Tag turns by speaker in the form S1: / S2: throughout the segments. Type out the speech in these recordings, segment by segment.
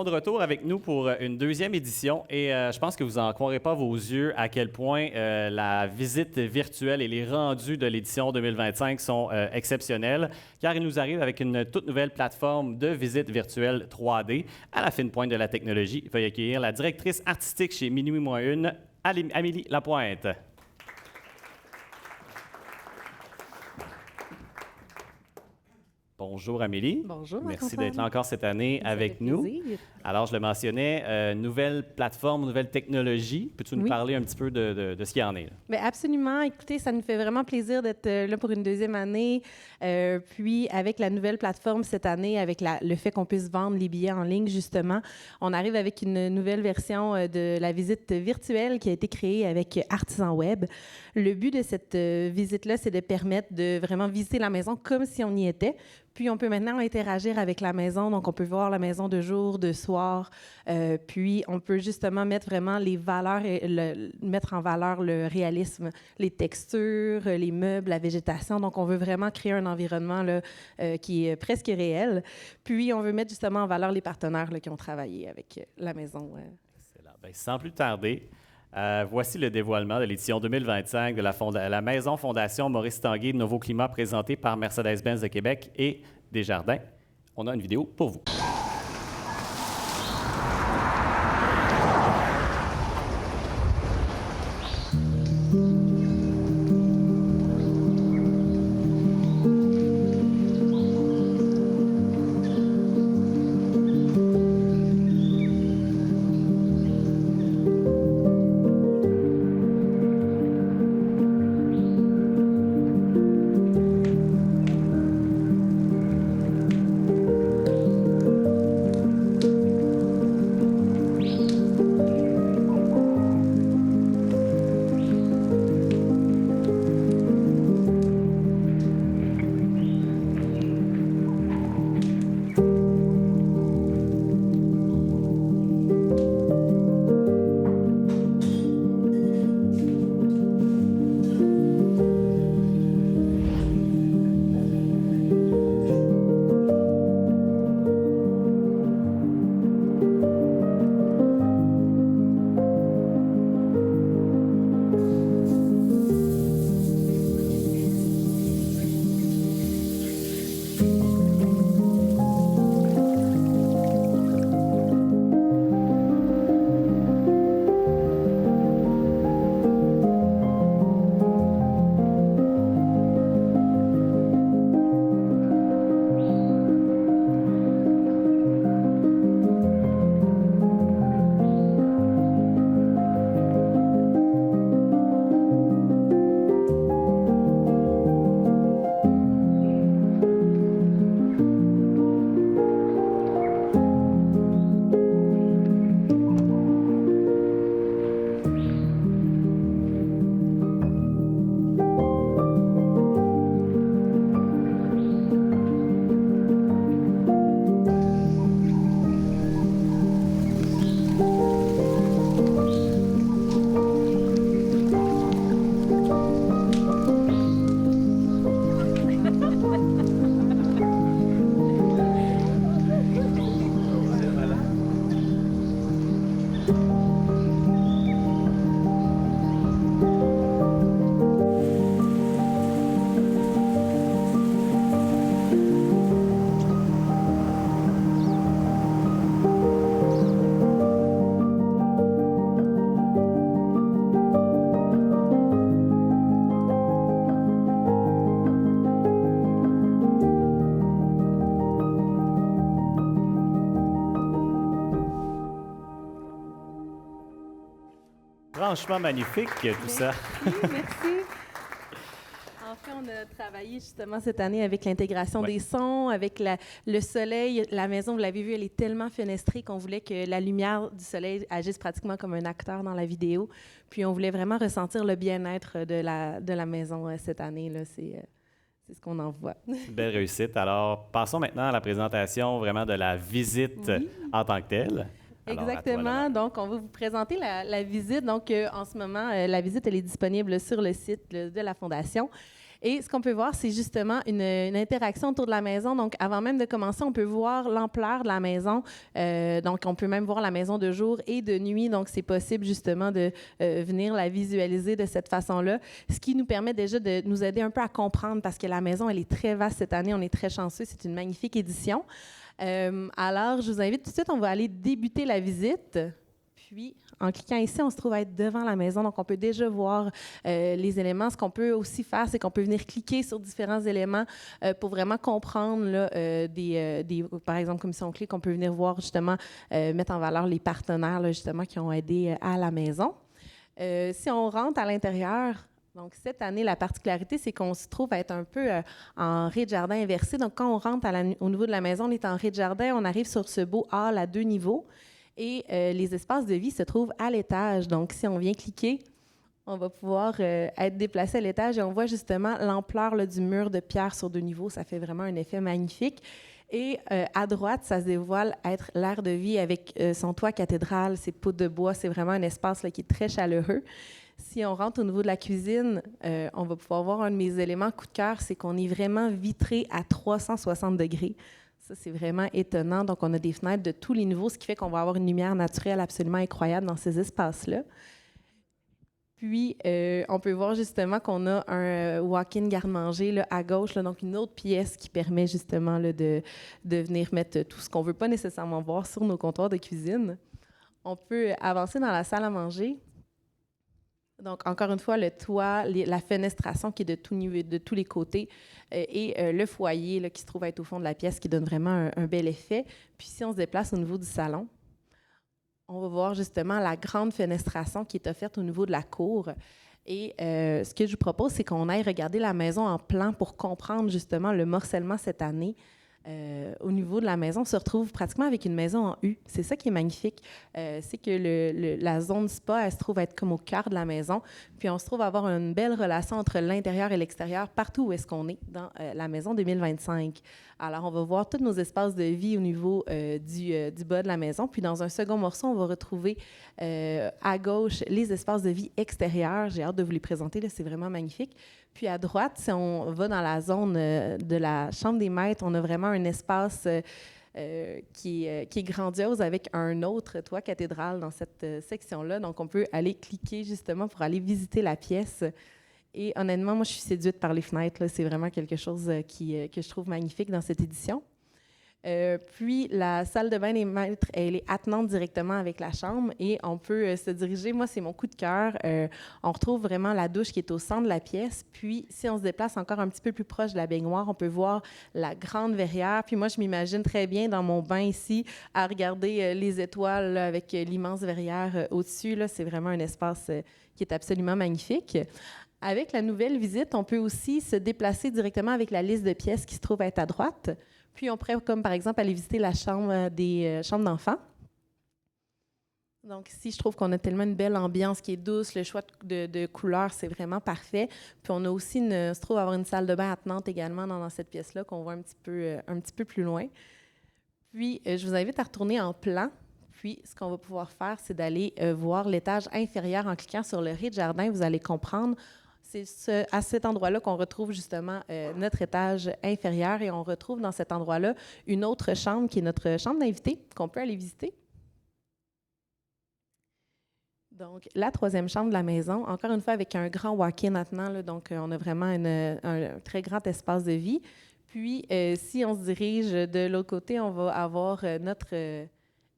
S1: De retour avec nous pour une deuxième édition et je pense que vous n'en croirez pas vos yeux à quel point la visite virtuelle et les rendus de l'édition 2025 sont exceptionnels car il nous arrive avec une toute nouvelle plateforme de visite virtuelle 3D à la fine pointe de la technologie. Veuillez accueillir la directrice artistique chez Minuit-1, Amélie Lapointe. Bonjour Amélie.
S2: Bonjour.
S1: Merci d'être là encore cette année avec nous. Alors, je le mentionnais, nouvelle plateforme, nouvelle technologie. Peux-tu nous parler un petit peu de ce qu'il y en est?
S2: Bien, absolument. Écoutez, ça nous fait vraiment plaisir d'être là pour une deuxième année. Puis, avec la nouvelle plateforme cette année, avec le fait qu'on puisse vendre les billets en ligne, justement, on arrive avec une nouvelle version de la visite virtuelle qui a été créée avec Artisan Web. Le but de cette visite-là, c'est de permettre de vraiment visiter la maison comme si on y était. Puis, on peut maintenant interagir avec la maison. Donc, on peut voir la maison de jour, de soir. Puis, on peut justement mettre vraiment les valeurs et mettre en valeur le réalisme, les textures, les meubles, la végétation. Donc, on veut vraiment créer un environnement là, qui est presque réel. Puis, on veut mettre justement en valeur les partenaires là, qui ont travaillé avec la maison.
S1: Excellent. Bien, sans plus tarder, voici le dévoilement de l'édition 2025 de la Maison Fondation Maurice Tanguay de Novo Climat présentée par Mercedes-Benz de Québec et Desjardins. On a une vidéo pour vous. Franchement magnifique, tout ça.
S2: Merci. En fait, on a travaillé justement cette année avec l'intégration des sons, avec le soleil. La maison, vous l'avez vu, elle est tellement fenestrée qu'on voulait que la lumière du soleil agisse pratiquement comme un acteur dans la vidéo. Puis, on voulait vraiment ressentir le bien-être de la maison cette année. Là. C'est ce qu'on en voit.
S1: Belle réussite. Alors, passons maintenant à la présentation vraiment de la visite en tant que telle. Alors,
S2: exactement. Donc, on va vous présenter la visite. Donc, en ce moment, la visite, elle est disponible sur le site de la Fondation. Et ce qu'on peut voir, c'est justement une interaction autour de la maison. Donc, avant même de commencer, on peut voir l'ampleur de la maison. Donc, on peut même voir la maison de jour et de nuit. Donc, c'est possible justement de venir la visualiser de cette façon-là, ce qui nous permet déjà de nous aider un peu à comprendre parce que la maison, elle est très vaste cette année. On est très chanceux. C'est une magnifique édition. Alors, je vous invite tout de suite, on va aller débuter la visite. Puis, en cliquant ici, on se trouve à être devant la maison, donc on peut déjà voir les éléments. Ce qu'on peut aussi faire, c'est qu'on peut venir cliquer sur différents éléments pour vraiment comprendre, là, par exemple, comme si on clique, on peut venir voir justement, mettre en valeur les partenaires là, justement qui ont aidé à la maison. Si on rentre à l'intérieur, donc cette année, la particularité, c'est qu'on se trouve à être un peu en rez-de-jardin inversé. Donc quand on rentre au niveau de la maison, on est en rez-de-jardin, on arrive sur ce beau hall à 2 niveaux. Et les espaces de vie se trouvent à l'étage. Donc, si on vient cliquer, on va pouvoir être déplacé à l'étage et on voit justement l'ampleur là, du mur de pierre sur 2 niveaux. Ça fait vraiment un effet magnifique. Et à droite, ça se dévoile être l'aire de vie avec son toit cathédrale, ses poutres de bois. C'est vraiment un espace là, qui est très chaleureux. Si on rentre au niveau de la cuisine, on va pouvoir voir un de mes éléments coup de cœur, c'est qu'on est vraiment vitré à 360 degrés. Ça, c'est vraiment étonnant. Donc, on a des fenêtres de tous les niveaux, ce qui fait qu'on va avoir une lumière naturelle absolument incroyable dans ces espaces-là. Puis, on peut voir justement qu'on a un walk-in garde-manger là, à gauche, là, donc une autre pièce qui permet justement là, de venir mettre tout ce qu'on ne veut pas nécessairement voir sur nos comptoirs de cuisine. On peut avancer dans la salle à manger. Donc, encore une fois, le toit, la fenestration qui est de tous les côtés et le foyer là, qui se trouve être au fond de la pièce qui donne vraiment un bel effet. Puis, si on se déplace au niveau du salon, on va voir justement la grande fenestration qui est offerte au niveau de la cour. Et ce que je vous propose, c'est qu'on aille regarder la maison en plan pour comprendre justement le morcellement cette année. Au niveau de la maison, on se retrouve pratiquement avec une maison en U. C'est ça qui est magnifique. C'est que la zone spa, elle se trouve être comme au cœur de la maison. Puis on se trouve à avoir une belle relation entre l'intérieur et l'extérieur partout où est-ce qu'on est dans la maison 2025. Alors, on va voir tous nos espaces de vie au niveau du bas de la maison. Puis dans un second morceau, on va retrouver à gauche les espaces de vie extérieurs. J'ai hâte de vous les présenter. Là, c'est vraiment magnifique. Puis à droite, si on va dans la zone de la chambre des maîtres, on a vraiment un espace qui est grandiose avec un autre toit cathédrale dans cette section-là. Donc, on peut aller cliquer justement pour aller visiter la pièce. Et honnêtement, moi, je suis séduite par les fenêtres. Là. C'est vraiment quelque chose que je trouve magnifique dans cette édition. Puis, la salle de bain des maîtres, elle est attenante directement avec la chambre et on peut se diriger. Moi, c'est mon coup de cœur. On retrouve vraiment la douche qui est au centre de la pièce. Puis, si on se déplace encore un petit peu plus proche de la baignoire, on peut voir la grande verrière. Puis moi, je m'imagine très bien dans mon bain ici à regarder les étoiles là, avec l'immense verrière au-dessus. Là, c'est vraiment un espace qui est absolument magnifique. Avec la nouvelle visite, on peut aussi se déplacer directement avec la liste de pièces qui se trouve être à droite. Puis, on pourrait, comme par exemple, aller visiter la chambre des chambres d'enfants. Donc, ici, je trouve qu'on a tellement une belle ambiance qui est douce. Le choix de couleurs, c'est vraiment parfait. Puis, on a aussi, se trouve avoir une salle de bain attenante également dans cette pièce-là qu'on voit un petit peu plus loin. Puis, je vous invite à retourner en plan. Puis, ce qu'on va pouvoir faire, c'est d'aller voir l'étage inférieur en cliquant sur le rez-de-jardin. Vous allez comprendre. C'est à cet endroit-là qu'on retrouve justement notre étage inférieur et on retrouve dans cet endroit-là une autre chambre qui est notre chambre d'invité qu'on peut aller visiter. Donc, la troisième chambre de la maison, encore une fois avec un grand walk-in maintenant, là, donc on a vraiment un très grand espace de vie. Puis, si on se dirige de l'autre côté, on va avoir notre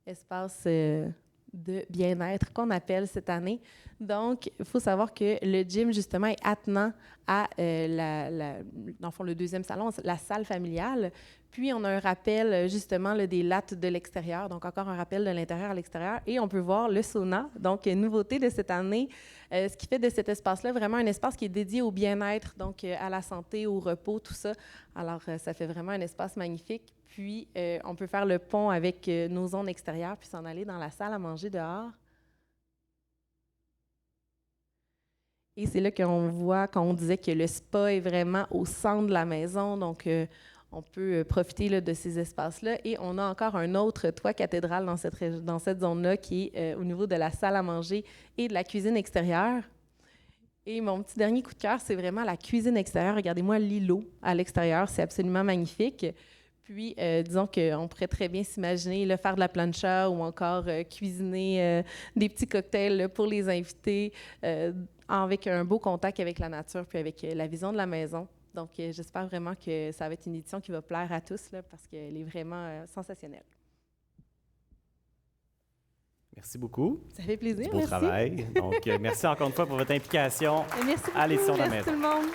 S2: espace de bien-être qu'on appelle cette année. Donc, il faut savoir que le gym, justement, est attenant à, dans le fond, le deuxième salon, la salle familiale. Puis, on a un rappel, justement, là, des lattes de l'extérieur. Donc, encore un rappel de l'intérieur à l'extérieur. Et on peut voir le sauna. Donc, nouveauté de cette année, ce qui fait de cet espace-là vraiment un espace qui est dédié au bien-être, donc à la santé, au repos, tout ça. Alors, ça fait vraiment un espace magnifique. Puis, on peut faire le pont avec nos zones extérieures puis s'en aller dans la salle à manger dehors. Et c'est là qu'on voit, quand on disait que le spa est vraiment au centre de la maison, donc on peut profiter là, de ces espaces-là. Et on a encore un autre toit cathédrale dans cette zone-là qui est au niveau de la salle à manger et de la cuisine extérieure. Et mon petit dernier coup de cœur, c'est vraiment la cuisine extérieure. Regardez-moi l'îlot à l'extérieur, c'est absolument magnifique. Puis, disons qu'on pourrait très bien s'imaginer là, faire de la plancha ou encore cuisiner des petits cocktails là, pour les invités avec un beau contact avec la nature puis avec la vision de la maison. Donc, j'espère vraiment que ça va être une édition qui va plaire à tous là, parce qu'elle est vraiment sensationnelle.
S1: Merci beaucoup.
S2: Ça fait plaisir,
S1: Du beau
S2: merci.
S1: travail. Donc, merci encore une fois pour votre implication
S2: Merci beaucoup.
S1: à l'édition de la
S2: Merci
S1: maison.
S2: tout le monde.